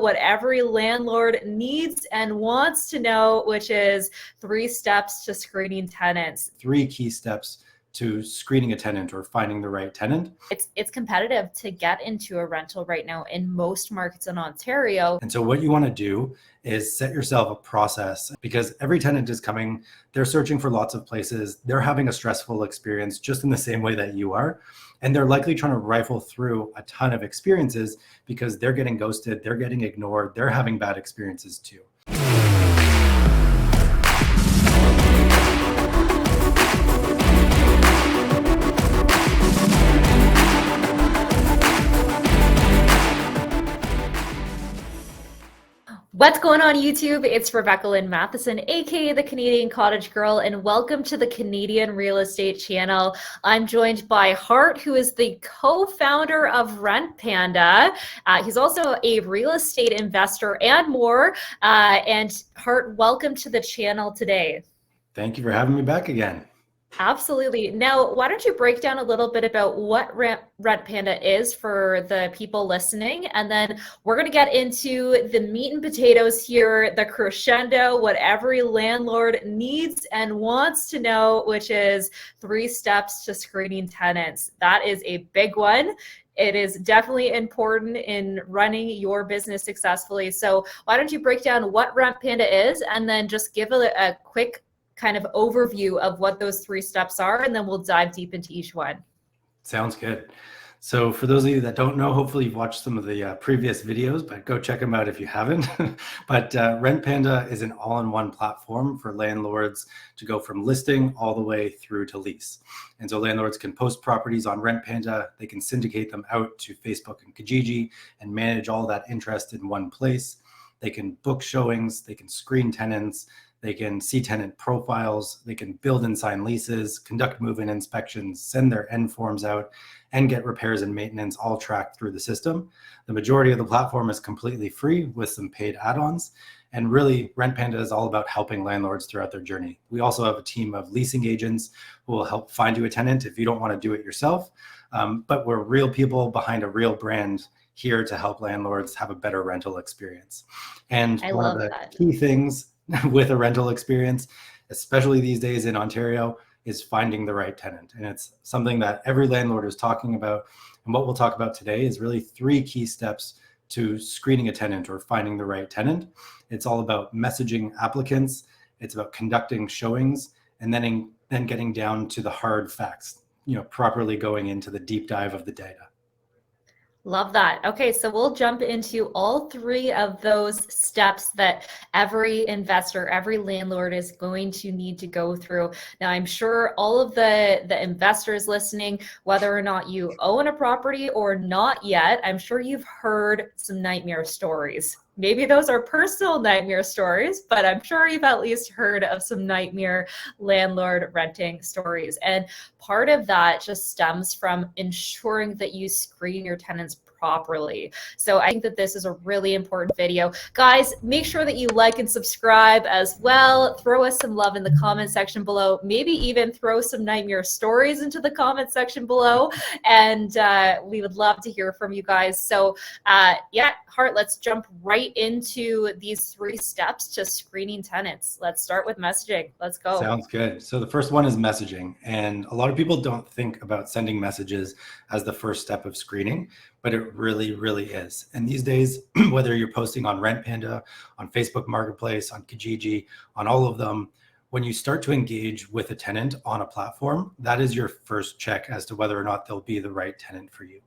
what every landlord needs and wants to know, which is 3 steps to screening tenants. 3 key steps to screening a tenant or finding the right tenant. It's competitive to get into a rental right now in most markets in Ontario. And so what you want to do is set yourself a process, because every tenant is coming, they're searching for lots of places, they're having a stressful experience just in the same way that you are. And they're likely trying to rifle through a ton of experiences because they're getting ghosted, they're getting ignored, they're having bad experiences too. What's going on YouTube? It's Rebecca Lynn Matheson, aka the Canadian Cottage Girl, and welcome to the Canadian Real Estate channel. I'm joined by Hart, who is the co-founder of Rent Panda. He's also a real estate investor and more. And Hart, welcome to the channel today. Thank you for having me back again. Absolutely. Now, why don't you break down a little bit about what Rent Panda is for the people listening, and then we're going to get into the meat and potatoes here, the crescendo, what every landlord needs and wants to know, which is 3 steps to screening tenants. That is a big one. It is definitely important in running your business successfully. So why don't you break down what Rent Panda is, and then just give a quick kind of overview of what those 3 steps are, and then we'll dive deep into each one. Sounds good. So for those of you that don't know, hopefully you've watched some of the previous videos, but go check them out if you haven't. But Rent Panda is an all-in-one platform for landlords to go from listing all the way through to lease. And so landlords can post properties on Rent Panda, they can syndicate them out to Facebook and Kijiji and manage all that interest in one place. They can book showings, they can screen tenants, they can see tenant profiles, they can build and sign leases, conduct move-in inspections, send their end forms out, and get repairs and maintenance all tracked through the system. The majority of the platform is completely free with some paid add-ons. And really, Rent Panda is all about helping landlords throughout their journey. We also have a team of leasing agents who will help find you a tenant if you don't want to do it yourself. But we're real people behind a real brand here to help landlords have a better rental experience. And one of the key things with a rental experience, especially these days in Ontario, is finding the right tenant. And it's something that every landlord is talking about. And what we'll talk about today is really 3 key steps to screening a tenant or finding the right tenant. It's all about messaging applicants, it's about conducting showings, and then getting down to the hard facts, properly going into the deep dive of the data. Love that. Okay, so we'll jump into all 3 of those steps that every investor, every landlord is going to need to go through. Now, I'm sure all of the investors listening, whether or not you own a property or not yet, I'm sure you've heard some nightmare stories. Maybe those are personal nightmare stories, but I'm sure you've at least heard of some nightmare landlord renting stories. And part of that just stems from ensuring that you screen your tenants properly. So I think that this is a really important video. Guys, make sure that you like and subscribe as well. Throw us some love in the comment section below. Maybe even throw some nightmare stories into the comment section below. And we would love to hear from you guys. So yeah, Hart, let's jump right into these 3 steps to screening tenants. Let's start with messaging. Let's go. Sounds good. So the first one is messaging. And a lot of people don't think about sending messages as the first step of screening, but it really, really is. And these days, whether you're posting on Rent Panda, on Facebook Marketplace, on Kijiji, on all of them, when you start to engage with a tenant on a platform, that is your first check as to whether or not they'll be the right tenant for you.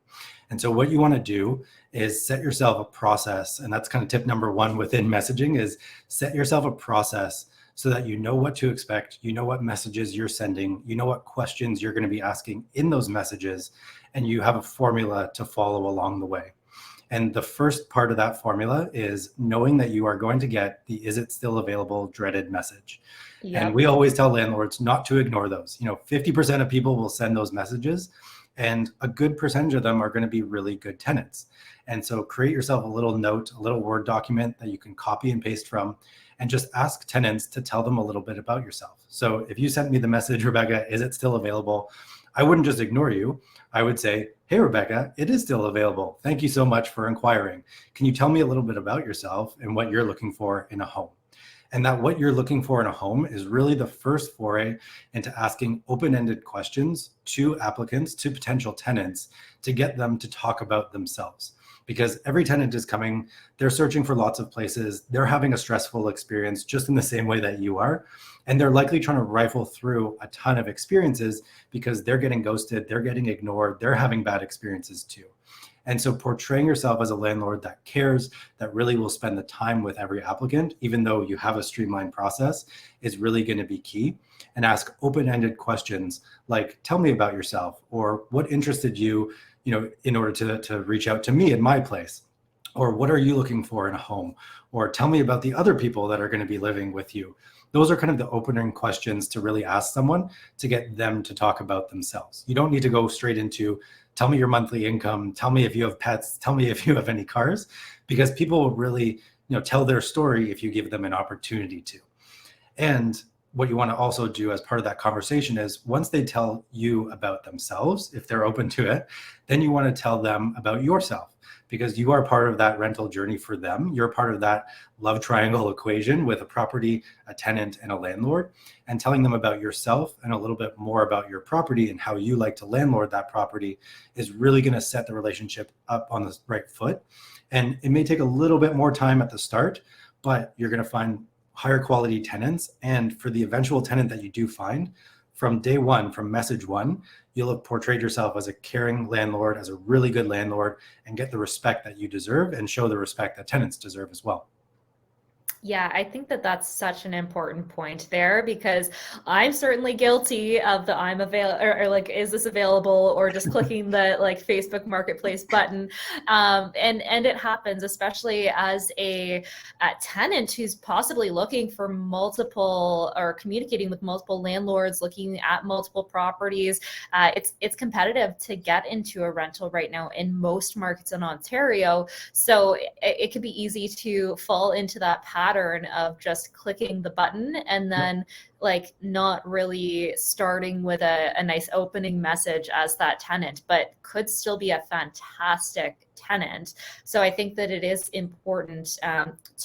And so what you want to do is set yourself a process. And that's kind of tip number 1 within messaging, is set yourself a process so that you know what to expect, you know what messages you're sending, you know what questions you're going to be asking in those messages, and you have a formula to follow along the way. And the first part of that formula is knowing that you are going to get the "is it still available" dreaded message. Yep. And we always tell landlords not to ignore those. 50% of people will send those messages, and a good percentage of them are going to be really good tenants. And so create yourself a little note, a little Word document that you can copy and paste from, and just ask tenants to tell them a little bit about yourself. So if you sent me the message, Rebecca, "is it still available?" I wouldn't just ignore you. I would say, "Hey, Rebecca, it is still available. Thank you so much for inquiring. Can you tell me a little bit about yourself and what you're looking for in a home?" And that what you're looking for in a home is really the first foray into asking open-ended questions to applicants, to potential tenants, to get them to talk about themselves. Because every tenant is coming, they're searching for lots of places, they're having a stressful experience just in the same way that you are. And they're likely trying to rifle through a ton of experiences because they're getting ghosted, they're getting ignored, they're having bad experiences too. And so portraying yourself as a landlord that cares, that really will spend the time with every applicant, even though you have a streamlined process, is really going to be key. And ask open-ended questions like, "Tell me about yourself," or "What interested you, in order to reach out to me in my place?" Or "What are you looking for in a home?" Or "Tell me about the other people that are going to be living with you." Those are kind of the opening questions to really ask someone to get them to talk about themselves. You don't need to go straight into, "Tell me your monthly income, tell me if you have pets, tell me if you have any cars," because people will really, tell their story if you give them an opportunity to. And what you want to also do as part of that conversation is, once they tell you about themselves, if they're open to it, then you want to tell them about yourself, because you are part of that rental journey for them. You're part of that love triangle equation with a property, a tenant, and a landlord. And telling them about yourself and a little bit more about your property and how you like to landlord that property is really going to set the relationship up on the right foot. And it may take a little bit more time at the start, but you're going to find higher quality tenants. And for the eventual tenant that you do find, from day one, from message one, you'll have portrayed yourself as a caring landlord, as a really good landlord, and get the respect that you deserve and show the respect that tenants deserve as well. Yeah, I think that that's such an important point there, because I'm certainly guilty of the "I'm available" or like, "Is this available?" or just clicking the like Facebook Marketplace button. And it happens, especially as a tenant who's possibly looking for multiple, or communicating with multiple landlords, looking at multiple properties. It's competitive to get into a rental right now in most markets in Ontario. So it could be easy to fall into that pattern of just clicking the button and then like not really starting with a nice opening message as that tenant, but could still be a fantastic tenant. So I think that it is important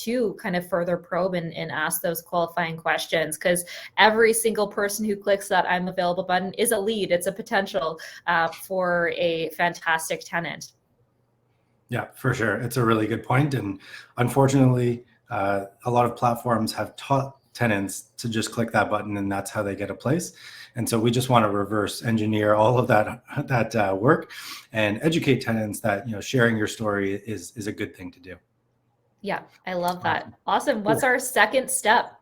to kind of further probe and ask those qualifying questions, because every single person who clicks that "I'm available" button is a lead. It's a potential for a fantastic tenant. Yeah, for sure. It's a really good point. And unfortunately, a lot of platforms have taught tenants to just click that button and that's how they get a place. And so we just want to reverse engineer all of that work and educate tenants that sharing your story is a good thing to do. Yeah, I love that. Awesome. What's our second step?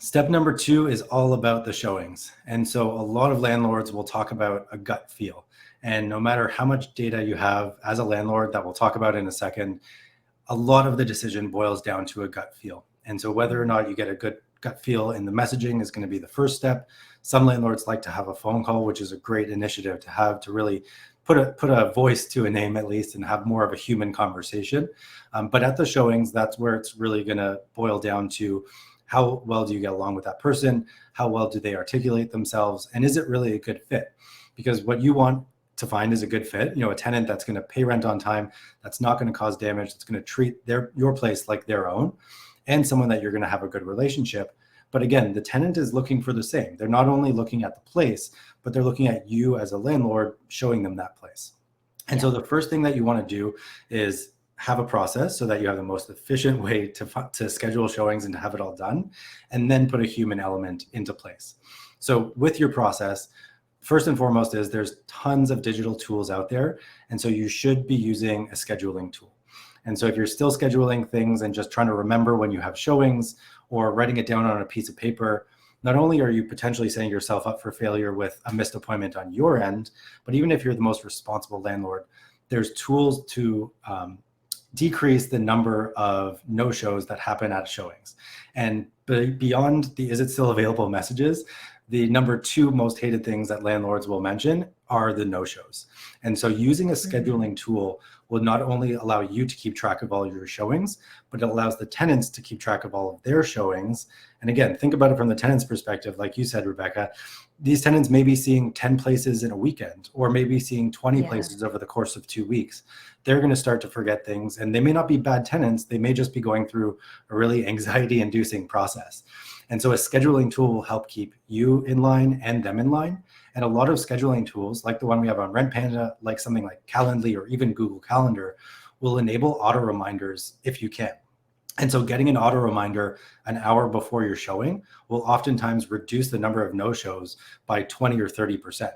Step number 2 is all about the showings. And so a lot of landlords will talk about a gut feel. And no matter how much data you have as a landlord, that we'll talk about in a second, a lot of the decision boils down to a gut feel. And so whether or not you get a good gut feel in the messaging is going to be the first step. Some landlords like to have a phone call, which is a great initiative to have, to really put a voice to a name at least and have more of a human conversation. But at the showings, that's where it's really going to boil down to, how well do you get along with that person? How well do they articulate themselves? And is it really a good fit? Because what you want to find is a good fit, a tenant that's going to pay rent on time, that's not going to cause damage, that's going to treat your place like their own, and someone that you're going to have a good relationship. But again, the tenant is looking for the same. They're not only looking at the place, but they're looking at you as a landlord, showing them that place. And so the first thing that you want to do is have a process so that you have the most efficient way to schedule showings and to have it all done, and then put a human element into place. So with your process, first and foremost is there's tons of digital tools out there. And so you should be using a scheduling tool. And so if you're still scheduling things and just trying to remember when you have showings or writing it down on a piece of paper, not only are you potentially setting yourself up for failure with a missed appointment on your end, but even if you're the most responsible landlord, there's tools to decrease the number of no-shows that happen at showings. And beyond the "is it still available" messages, the number 2 most hated things that landlords will mention are the no-shows. And so using a scheduling tool will not only allow you to keep track of all your showings, but it allows the tenants to keep track of all of their showings. And again, think about it from the tenant's perspective. Like you said, Rebecca, these tenants may be seeing 10 places in a weekend, or maybe seeing 20 places over the course of 2 weeks. They're going to start to forget things, and they may not be bad tenants. They may just be going through a really anxiety-inducing process. And so a scheduling tool will help keep you in line and them in line. And a lot of scheduling tools, like the one we have on Rent Panda, like something like Calendly or even Google Calendar, will enable auto reminders if you can. And so getting an auto reminder an hour before your showing will oftentimes reduce the number of no-shows by 20 or 30%.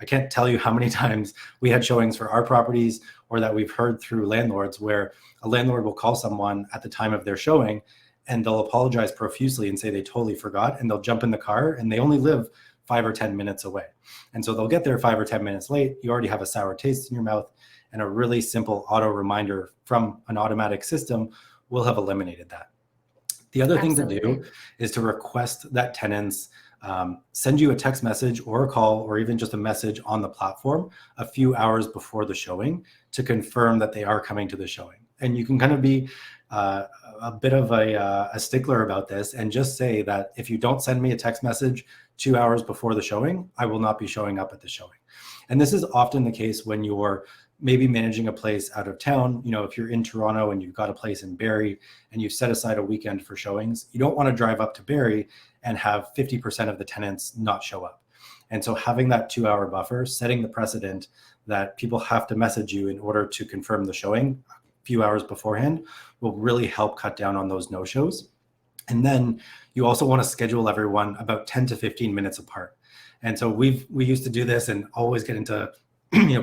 I can't tell you how many times we had showings for our properties, or that we've heard through landlords, where a landlord will call someone at the time of their showing and they'll apologize profusely and say they totally forgot, and they'll jump in the car, and they only live 5 or 10 minutes away. And so they'll get there 5 or 10 minutes late. You already have a sour taste in your mouth, and a really simple auto reminder from an automatic system will have eliminated that. The other thing to do is to request that tenants send you a text message or a call, or even just a message on the platform a few hours before the showing to confirm that they are coming to the showing. And you can kind of be a bit of a stickler about this, and just say that if you don't send me a text message 2 hours before the showing, I will not be showing up at the showing. And this is often the case when you're maybe managing a place out of town. You know, if you're in Toronto and you've got a place in Barrie and you've set aside a weekend for showings, you don't want to drive up to Barrie and have 50% of the tenants not show up. And so having that 2-hour buffer, setting the precedent that people have to message you in order to confirm the showing a few hours beforehand, will really help cut down on those no-shows. And then you also want to schedule everyone about 10 to 15 minutes apart. And so we used to do this and always get into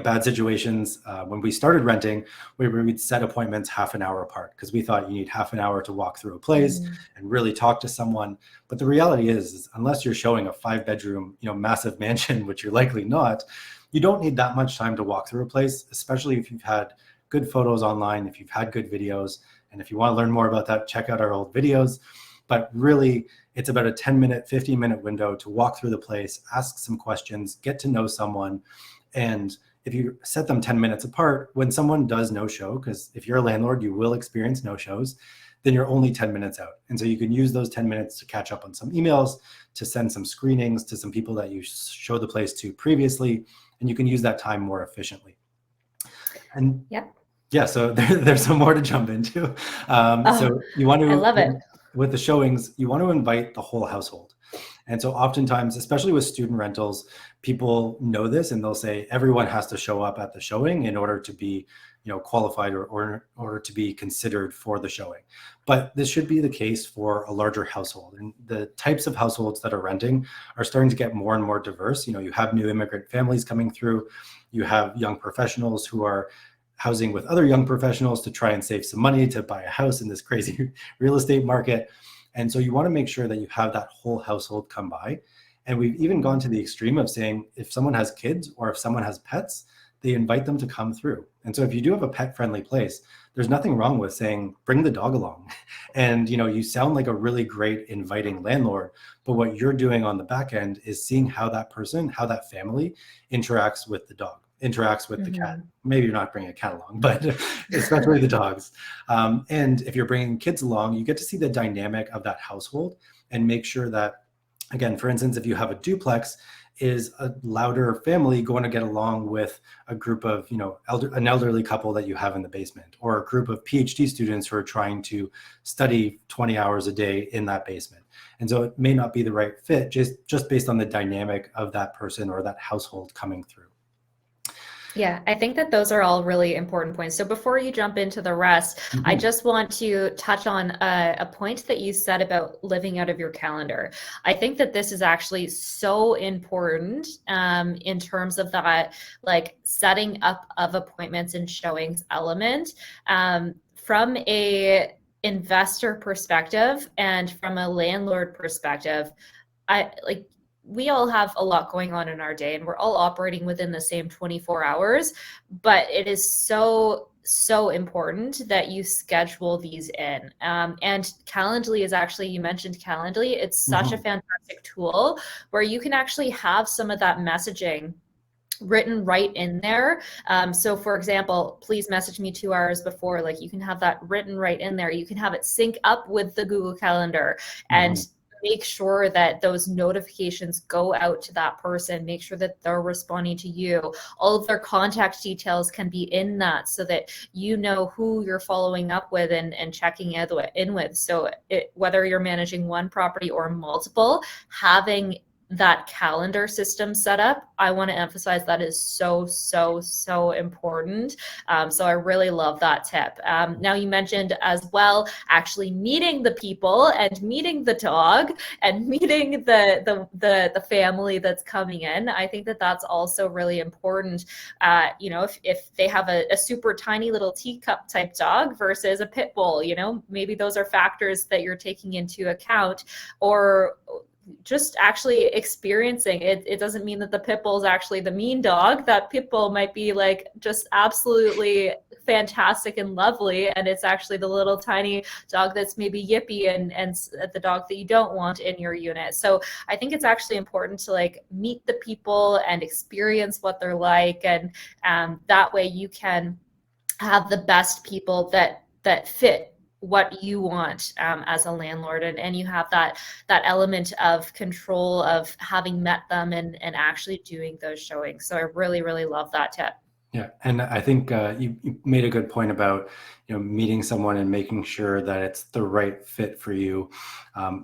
bad situations. When we started renting, we'd set appointments half an hour apart, because we thought you need half an hour to walk through a place and really talk to someone. But the reality is unless you're showing a 5-bedroom, massive mansion, which you're likely not, you don't need that much time to walk through a place, especially if you've had good photos online, if you've had good videos. And if you want to learn more about that, check out our old videos. But really, it's about a 10-minute, 15-minute window to walk through the place, ask some questions, get to know someone. And if you set them 10 minutes apart, when someone does no-show, because if you're a landlord, you will experience no-shows, then you're only 10 minutes out. And so you can use those 10 minutes to catch up on some emails, to send some screenings to some people that you showed the place to previously, and you can use that time more efficiently. And yeah, so there's some more to jump into. So you want to, I love it. With the showings, you want to invite the whole household. And so oftentimes, especially with student rentals, people know this, and they'll say everyone has to show up at the showing in order to be, qualified or order to be considered for the showing. But this should be the case for a larger household. And the types of households that are renting are starting to get more and more diverse. You have new immigrant families coming through. You have young professionals who are housing with other young professionals to try and save some money to buy a house in this crazy real estate market. And so you want to make sure that you have that whole household come by. And we've even gone to the extreme of saying, if someone has kids or if someone has pets, they invite them to come through. And so if you do have a pet-friendly place, there's nothing wrong with saying, bring the dog along. And you sound like a really great inviting landlord, but what you're doing on the back end is seeing how that person, how that family interacts with the dog, interacts with the cat. Maybe you're not bringing a cat along, but especially the dogs. And if you're bringing kids along, you get to see the dynamic of that household and make sure that, again, for instance, if you have a duplex, is a louder family going to get along with a group of, an elderly couple that you have in the basement, or a group of PhD students who are trying to study 20 hours a day in that basement? And so it may not be the right fit just based on the dynamic of that person or that household coming through. Yeah, I think that those are all really important points. So before you jump into the rest, I just want to touch on a point that you said about living out of your calendar. I think that this is actually so important in terms of that, like setting up of appointments and showings element. From a investor perspective and from a landlord perspective, we all have a lot going on in our day, and we're all operating within the same 24 hours, but it is so important that you schedule these in. And Calendly is actually, you mentioned Calendly, it's such a fantastic tool where you can actually have some of that messaging written right in there. So for example, please message me 2 hours before, like you can have that written right in there. You can have it sync up with the Google Calendar and make sure that those notifications go out to that person, make sure that they're responding to you. All of their contact details can be in that so that you know who you're following up with and checking in with. So whether you're managing one property or multiple, having that calendar system set up, I want to emphasize that is so important. So I really love that tip. Now you mentioned as well, actually meeting the people and meeting the dog and meeting the family that's coming in. I think that that's also really important. You know, if they have a super tiny little teacup type dog versus a pit bull, you know, maybe those are factors that you're taking into account, or just actually experiencing it. It doesn't mean that the pit bull is actually the mean dog. That pit bull might be like just absolutely fantastic and lovely, and it's actually the little tiny dog that's maybe yippy and the dog that you don't want in your unit. So I think it's actually important to like meet the people and experience what they're like, and that way you can have the best people that fit what you want as a landlord, and you have that element of control of having met them and actually doing those showings. So I really love that tip. Yeah, and I think you made a good point about, you know, meeting someone and making sure that it's the right fit for you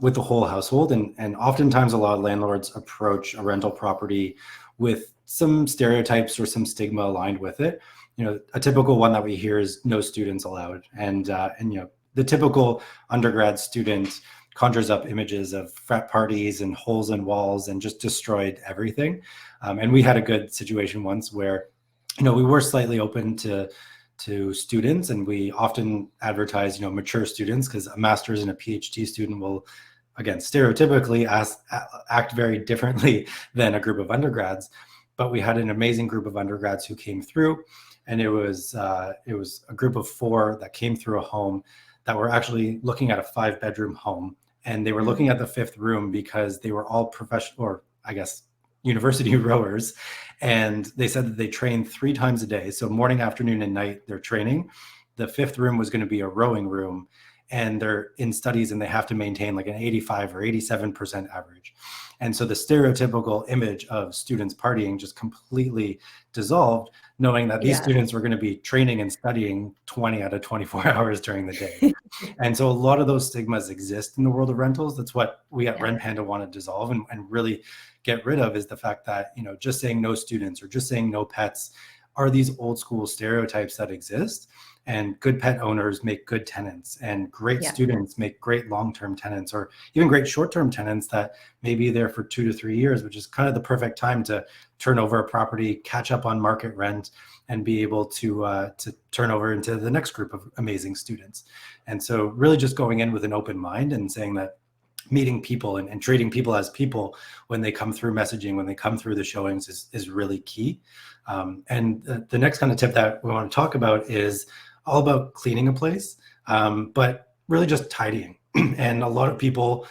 with the whole household. And oftentimes a lot of landlords approach a rental property with some stereotypes or some stigma aligned with it. You know, a typical one that we hear is no students allowed, and you know, the typical undergrad student conjures up images of frat parties and holes in walls and just destroyed everything. And we had a good situation once where, you know, we were slightly open to students, and we often advertise, you know, mature students, because a master's and a PhD student will, again, stereotypically act very differently than a group of undergrads. But we had an amazing group of undergrads who came through, and it was a group of 4 that came through a home that were actually looking at a 5-bedroom home, and they were looking at the 5th room because they were all professional, or I guess university rowers, and they said that they trained 3 times a day. So morning, afternoon, and night they're training. The 5th room was going to be a rowing room, and they're in studies and they have to maintain like an 85 or 87% average. And so the stereotypical image of students partying just completely dissolved, knowing that these students were going to be training and studying 20 out of 24 hours during the day. And so a lot of those stigmas exist in the world of rentals. That's what we at Rent Panda want to dissolve and really get rid of, is the fact that, you know, just saying no students or just saying no pets are these old school stereotypes that exist. And good pet owners make good tenants, and great students make great long-term tenants, or even great short-term tenants that may be there for 2 to 3 years, which is kind of the perfect time to turn over a property, catch up on market rent, and be able to turn over into the next group of amazing students. And so really just going in with an open mind and saying that meeting people and treating people as people when they come through messaging, when they come through the showings is really key. And the next kind of tip that we want to talk about is all about cleaning a place, but really just tidying. And a lot of people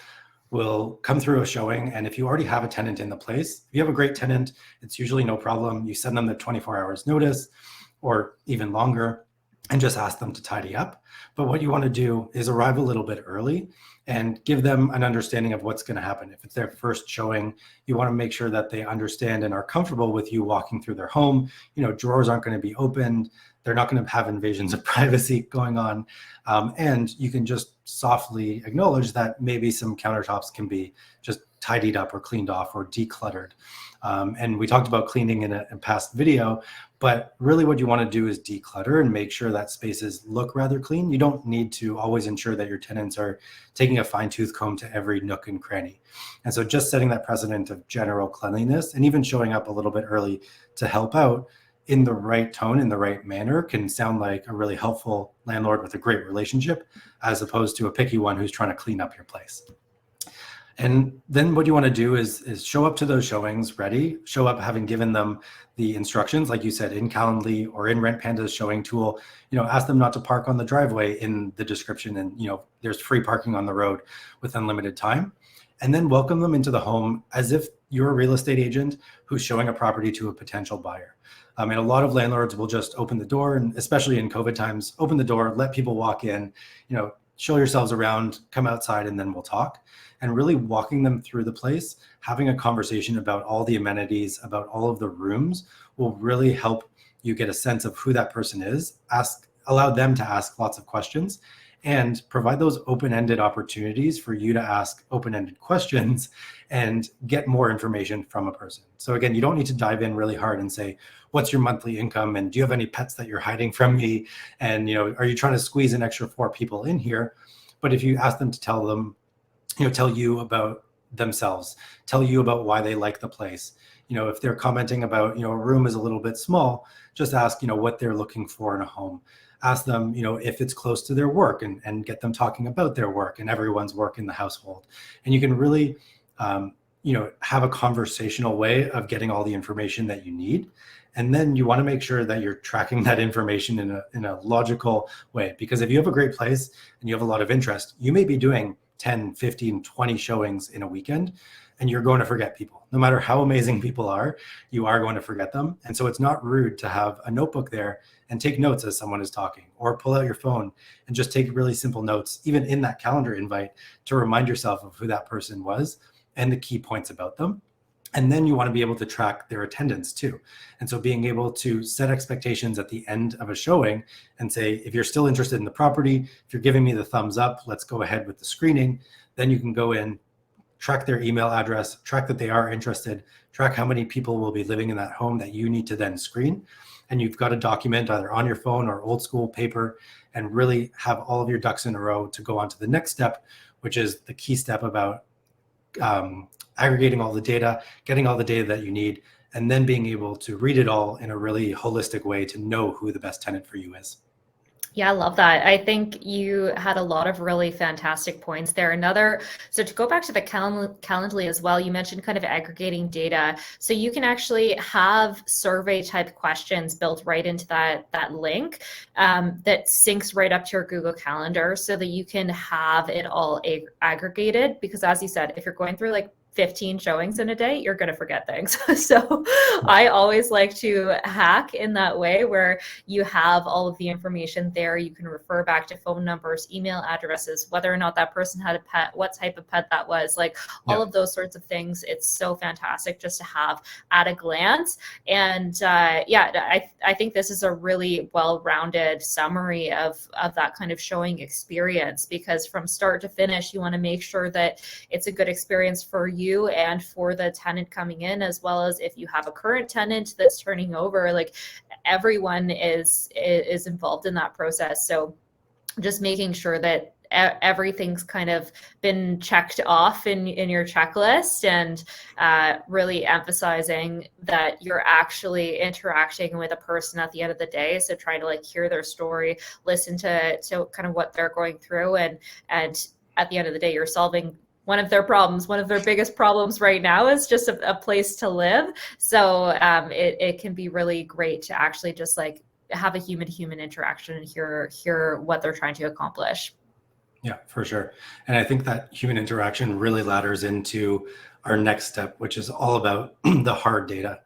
will come through a showing, and if you already have a tenant in the place, if you have a great tenant, it's usually no problem. You send them the 24 hours notice or even longer and just ask them to tidy up. But what you want to do is arrive a little bit early and give them an understanding of what's going to happen. If it's their first showing, you want to make sure that they understand and are comfortable with you walking through their home. You know, drawers aren't going to be opened. They're not going to have invasions of privacy going on. And you can just softly acknowledge that maybe some countertops can be just tidied up or cleaned off or decluttered. And we talked about cleaning in a past video, but really what you want to do is declutter and make sure that spaces look rather clean. You don't need to always ensure that your tenants are taking a fine-tooth comb to every nook and cranny. And so just setting that precedent of general cleanliness and even showing up a little bit early to help out in the right tone, in the right manner, can sound like a really helpful landlord with a great relationship, as opposed to a picky one who's trying to clean up your place. And then what you want to do is show up to those showings ready, show up having given them the instructions, like you said, in Calendly or in Rent Panda's showing tool. Ask them not to park on the driveway in the description, and there's free parking on the road with unlimited time. And then welcome them into the home as if you're a real estate agent who's showing a property to a potential buyer. And a lot of landlords will just open the door, and especially in COVID times, open the door, let people walk in, show yourselves around, come outside, and then we'll talk. And really walking them through the place, having a conversation about all the amenities, about all of the rooms, will really help you get a sense of who that person is, allow them to ask lots of questions, and provide those open-ended opportunities for you to ask open-ended questions and get more information from a person. So again, you don't need to dive in really hard and say, what's your monthly income? And do you have any pets that you're hiding from me? And are you trying to squeeze an extra 4 people in here? But if you ask them to tell you about themselves, tell you about why they like the place. If they're commenting about, a room is a little bit small, just ask, what they're looking for in a home. Ask them, if it's close to their work, and get them talking about their work and everyone's work in the household. And you can really, have a conversational way of getting all the information that you need. And then you want to make sure that you're tracking that information in a logical way. Because if you have a great place and you have a lot of interest, you may be doing 10, 15, 20 showings in a weekend, and you're going to forget people. No matter how amazing people are, you are going to forget them. And so it's not rude to have a notebook there and take notes as someone is talking, or pull out your phone and just take really simple notes, even in that calendar invite, to remind yourself of who that person was and the key points about them. And then you want to be able to track their attendance too. And so being able to set expectations at the end of a showing and say, if you're still interested in the property, if you're giving me the thumbs up, let's go ahead with the screening. Then you can go in, track their email address, track that they are interested, track how many people will be living in that home that you need to then screen. And you've got a document either on your phone or old school paper, and really have all of your ducks in a row to go on to the next step, which is the key step about aggregating all the data, getting all the data that you need, and then being able to read it all in a really holistic way to know who the best tenant for you is. Yeah, I love that. I think you had a lot of really fantastic points there. So to go back to the Calendly as well, you mentioned kind of aggregating data. So you can actually have survey type questions built right into that link that syncs right up to your Google Calendar, so that you can have it all aggregated. Because as you said, if you're going through like 15 showings in a day, you're going to forget things. So I always like to hack in that way, where you have all of the information there. You can refer back to phone numbers, email addresses, whether or not that person had a pet, what type of pet that was, like all of those sorts of things. It's so fantastic just to have at a glance. And I think this is a really well-rounded summary of that kind of showing experience, because from start to finish, you want to make sure that it's a good experience for you and for the tenant coming in, as well as if you have a current tenant that's turning over, like everyone is involved in that process. So just making sure that everything's kind of been checked off in your checklist, and really emphasizing that you're actually interacting with a person at the end of the day. So trying to like hear their story, listen to kind of what they're going through, and at the end of the day, you're solving one of their problems. One of their biggest problems right now is just a place to live. So it can be really great to actually just like have a human-to-human interaction and hear what they're trying to accomplish. Yeah, for sure. And I think that human interaction really ladders into our next step, which is all about the hard data.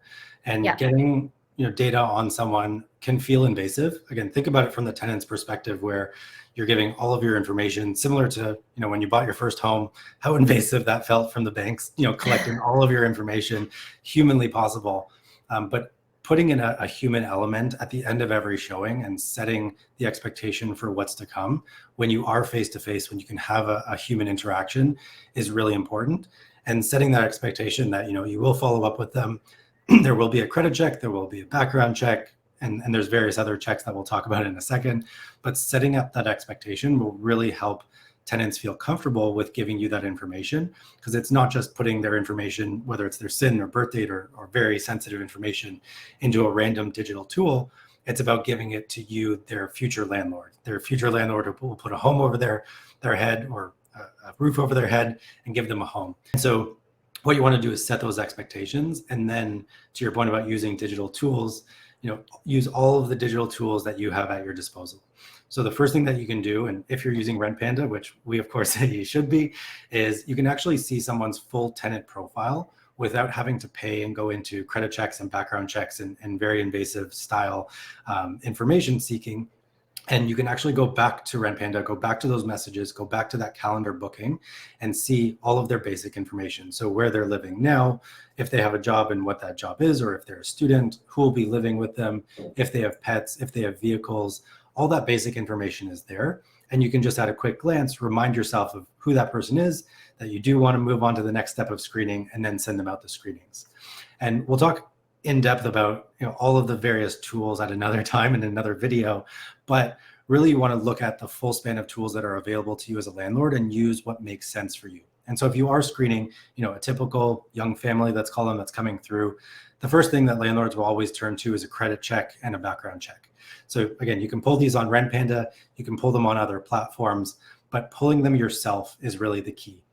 And getting data on someone can feel invasive. Again, think about it from the tenant's perspective, where you're giving all of your information, similar to when you bought your first home, how invasive that felt from the banks, collecting all of your information humanly possible. But putting in a human element at the end of every showing and setting the expectation for what's to come when you are face to face, when you can have a human interaction, is really important. And setting that expectation that you will follow up with them. There will be a credit check, there will be a background check, and there's various other checks that we'll talk about in a second. But setting up that expectation will really help tenants feel comfortable with giving you that information, because it's not just putting their information, whether it's their SIN or birth date or very sensitive information, into a random digital tool. It's about giving it to you, their future landlord. Their future landlord will put a home over their head, or a roof over their head and give them a home. And so what you want to do is set those expectations. And then to your point about using digital tools, use all of the digital tools that you have at your disposal. So the first thing that you can do, and if you're using Rent Panda, which we of course say you should be, is you can actually see someone's full tenant profile without having to pay and go into credit checks and background checks and very invasive style information seeking. And you can actually go back to Rent Panda, go back to those messages, go back to that calendar booking and see all of their basic information. So where they're living now, if they have a job and what that job is, or if they're a student, who will be living with them, if they have pets, if they have vehicles, all that basic information is there. And you can just at a quick glance, remind yourself of who that person is, that you do want to move on to the next step of screening and then send them out the screenings. And we'll talk in depth about all of the various tools at another time in another video, but really you want to look at the full span of tools that are available to you as a landlord and use what makes sense for you. And so if you are screening, a typical young family, let's call them, that's coming through, the first thing that landlords will always turn to is a credit check and a background check. So again, you can pull these on Rent Panda, you can pull them on other platforms, but pulling them yourself is really the key.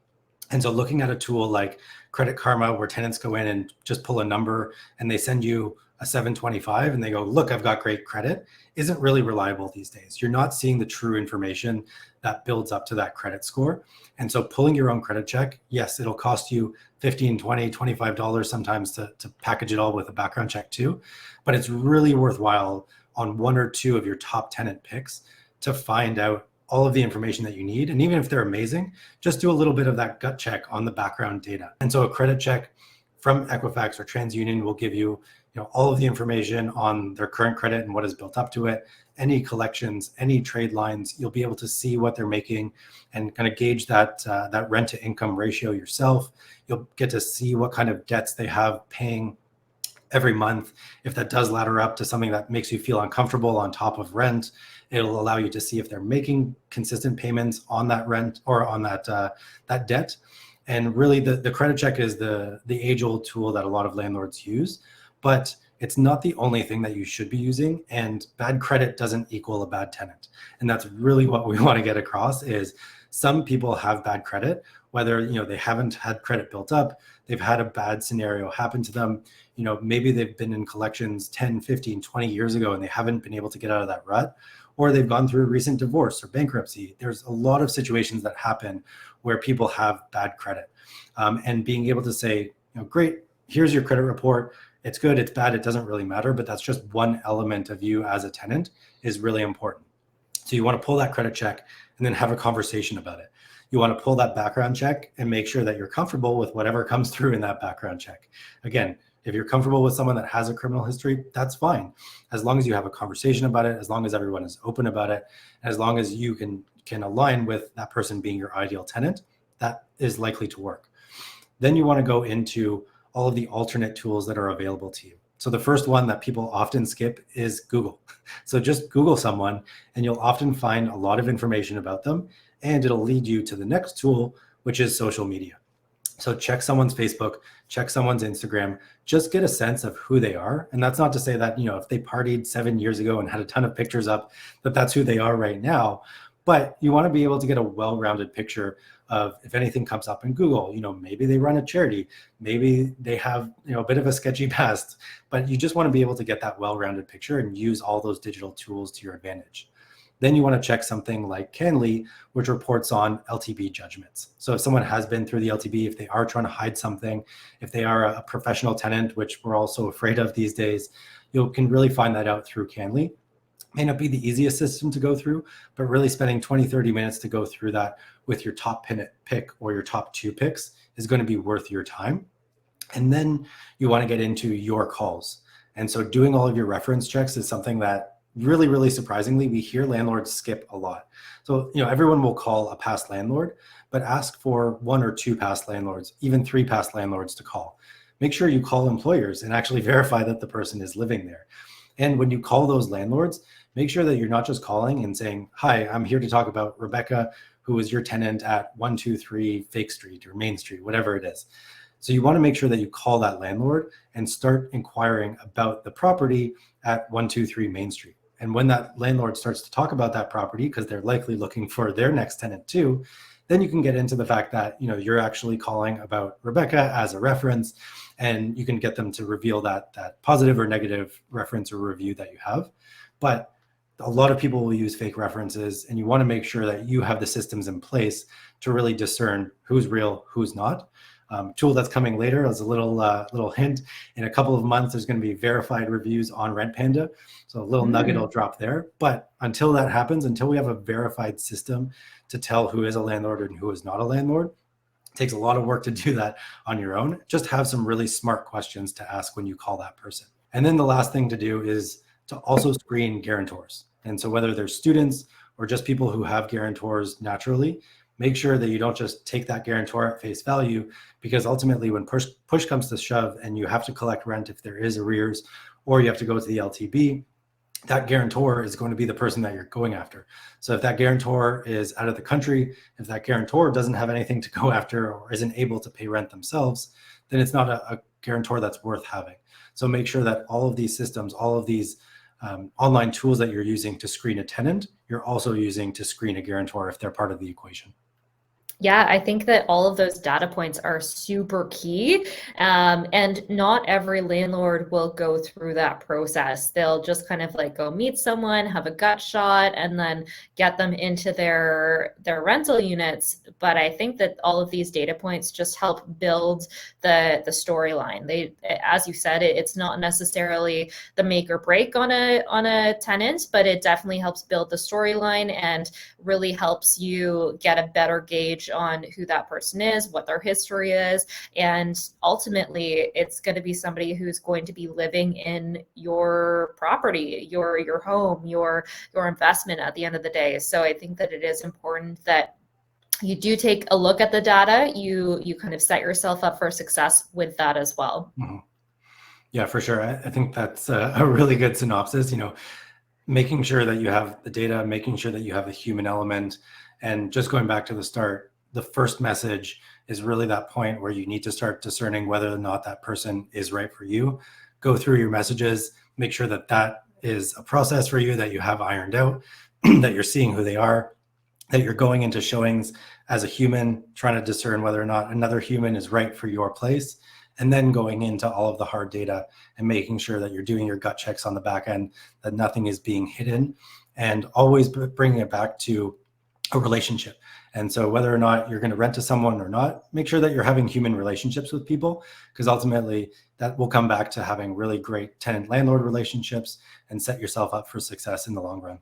And so looking at a tool like Credit Karma, where tenants go in and just pull a number and they send you a 725 and they go, look, I've got great credit, isn't really reliable these days. You're not seeing the true information that builds up to that credit score. And so pulling your own credit check, yes, it'll cost you $15, $20, $25 sometimes to package it all with a background check too. But it's really worthwhile on one or two of your top tenant picks to find out all of the information that you need. And even if they're amazing, just do a little bit of that gut check on the background data. And so a credit check from Equifax or TransUnion will give you, all of the information on their current credit and what is built up to it, any collections, any trade lines. You'll be able to see what they're making and kind of gauge that rent to income ratio yourself. You'll get to see what kind of debts they have paying every month. If that does ladder up to something that makes you feel uncomfortable on top of rent, it'll allow you to see if they're making consistent payments on that rent or on that debt. And really the credit check is the age-old tool that a lot of landlords use, but it's not the only thing that you should be using, and bad credit doesn't equal a bad tenant. And that's really what we want to get across is some people have bad credit, whether they haven't had credit built up, they've had a bad scenario happen to them, maybe they've been in collections 10, 15, 20 years ago and they haven't been able to get out of that rut, or they've gone through a recent divorce or bankruptcy. There's a lot of situations that happen where people have bad credit. And being able to say, great, here's your credit report. It's good, it's bad, it doesn't really matter, but that's just one element of you as a tenant is really important. So you want to pull that credit check and then have a conversation about it. You want to pull that background check and make sure that you're comfortable with whatever comes through in that background check. Again, if you're comfortable with someone that has a criminal history, that's fine. As long as you have a conversation about it, as long as everyone is open about it, as long as you can align with that person being your ideal tenant, that is likely to work. Then you want to go into all of the alternate tools that are available to you. So the first one that people often skip is Google. So just Google someone and you'll often find a lot of information about them, and it'll lead you to the next tool, which is social media. So check someone's Facebook, check someone's Instagram, just get a sense of who they are. And that's not to say that, if they partied 7 years ago and had a ton of pictures up, that's who they are right now. But you want to be able to get a well-rounded picture of if anything comes up in Google, maybe they run a charity, maybe they have, a bit of a sketchy past, but you just want to be able to get that well-rounded picture and use all those digital tools to your advantage. Then you want to check something like Canly, which reports on LTB judgments. So if someone has been through the LTB, if they are trying to hide something, if they are a professional tenant, which we're also afraid of these days, you can really find that out through Canly. May not be the easiest system to go through, but really spending 20, 30 minutes to go through that with your top pick or your top 2 picks is going to be worth your time. And then you want to get into your calls. And so doing all of your reference checks is something that really, really surprisingly, we hear landlords skip a lot. So, everyone will call a past landlord, but ask for 1 or 2 past landlords, even 3 past landlords to call. Make sure you call employers and actually verify that the person is living there. And when you call those landlords, make sure that you're not just calling and saying, hi, I'm here to talk about Rebecca, who is your tenant at 123 Fake Street or Main Street, whatever it is. So you want to make sure that you call that landlord and start inquiring about the property at 123 Main Street. And when that landlord starts to talk about that property, because they're likely looking for their next tenant too, Then you can get into the fact that, you're actually calling about Rebecca as a reference, and you can get them to reveal that positive or negative reference or review that you have. But a lot of people will use fake references, and you want to make sure that you have the systems in place to really discern who's real, who's not. Tool that's coming later as a little hint. In a couple of months, there's going to be verified reviews on Rent Panda. So a little nugget will drop there. But until that happens, until we have a verified system to tell who is a landlord and who is not a landlord, it takes a lot of work to do that on your own. Just have some really smart questions to ask when you call that person. And then the last thing to do is to also screen guarantors. And so whether they're students or just people who have guarantors naturally, make sure that you don't just take that guarantor at face value, because ultimately when push comes to shove and you have to collect rent if there is arrears, or you have to go to the LTB, that guarantor is going to be the person that you're going after. So if that guarantor is out of the country, if that guarantor doesn't have anything to go after or isn't able to pay rent themselves, then it's not a guarantor that's worth having. So make sure that all of these systems, all of these online tools that you're using to screen a tenant, you're also using to screen a guarantor if they're part of the equation. Yeah, I think that all of those data points are super key. And not every landlord will go through that process. They'll just kind of like go meet someone, have a gut shot, and then get them into their rental units. But I think that all of these data points just help build the storyline. They, as you said, it's not necessarily the make or break on a tenant, but it definitely helps build the storyline and really helps you get a better gauge on who that person is, what their history is, and ultimately it's going to be somebody who's going to be living in your property, your home, your investment at the end of the day. So I think that it is important that you do take a look at the data, you kind of set yourself up for success with that as well. Mm-hmm. Yeah, for sure. I think that's a really good synopsis. Making sure that you have the data, making sure that you have the human element, and just going back to the start, the first message is really that point where you need to start discerning whether or not that person is right for you. Go through your messages, make sure that that is a process for you that you have ironed out, that you're seeing who they are, that you're going into showings as a human, trying to discern whether or not another human is right for your place, and then going into all of the hard data and making sure that you're doing your gut checks on the back end, that nothing is being hidden, and always bringing it back to a relationship. And so whether or not you're going to rent to someone or not, make sure that you're having human relationships with people, because ultimately that will come back to having really great tenant-landlord relationships and set yourself up for success in the long run.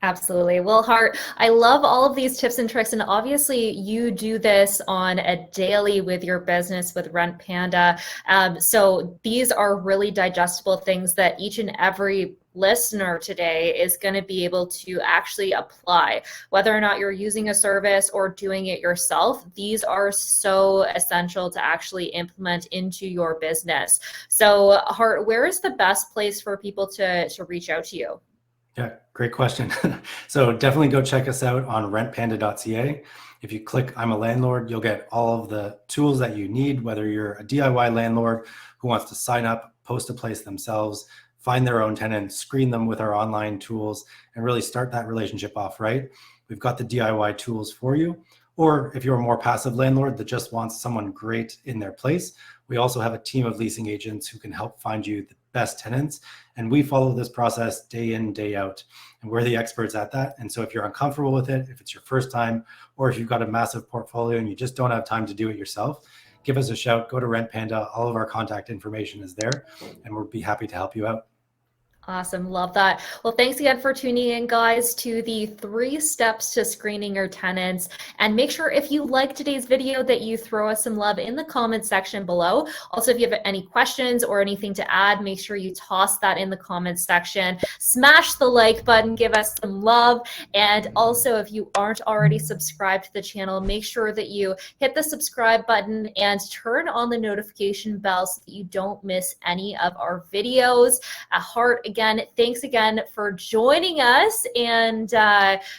Absolutely. Well, Hart, I love all of these tips and tricks. And obviously you do this on a daily with your business with Rent Panda. So these are really digestible things that each and every listener today is going to be able to actually apply, whether or not you're using a service or doing it yourself. These are so essential to actually implement into your business. So Hart, where is the best place for people to reach out to you? Yeah, great question. So definitely go check us out on rentpanda.ca. If you click I'm a landlord, you'll get all of the tools that you need, whether you're a DIY landlord who wants to sign up, post a place themselves, find their own tenants, screen them with our online tools, and really start that relationship off right. We've got the DIY tools for you. Or if you're a more passive landlord that just wants someone great in their place, we also have a team of leasing agents who can help find you the best tenants. And we follow this process day in, day out. And we're the experts at that. And so if you're uncomfortable with it, if it's your first time, or if you've got a massive portfolio and you just don't have time to do it yourself, give us a shout, go to Rent Panda. All of our contact information is there, and we'll be happy to help you out. Awesome. Love that. Well, thanks again for tuning in, guys, to the 3 steps to screening your tenants. And make sure if you like today's video that you throw us some love in the comments section below. Also, if you have any questions or anything to add, make sure you toss that in the comments section. Smash the like button, give us some love. And also, if you aren't already subscribed to the channel, make sure that you hit the subscribe button and turn on the notification bell so that you don't miss any of our videos. At Hart, again, thanks again for joining us. And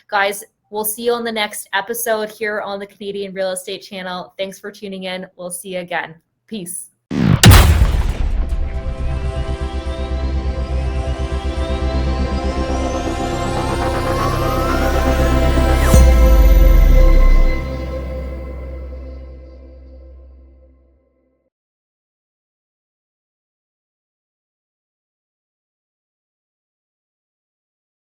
guys, we'll see you on the next episode here on the Canadian Real Estate Channel. Thanks for tuning in. We'll see you again. Peace.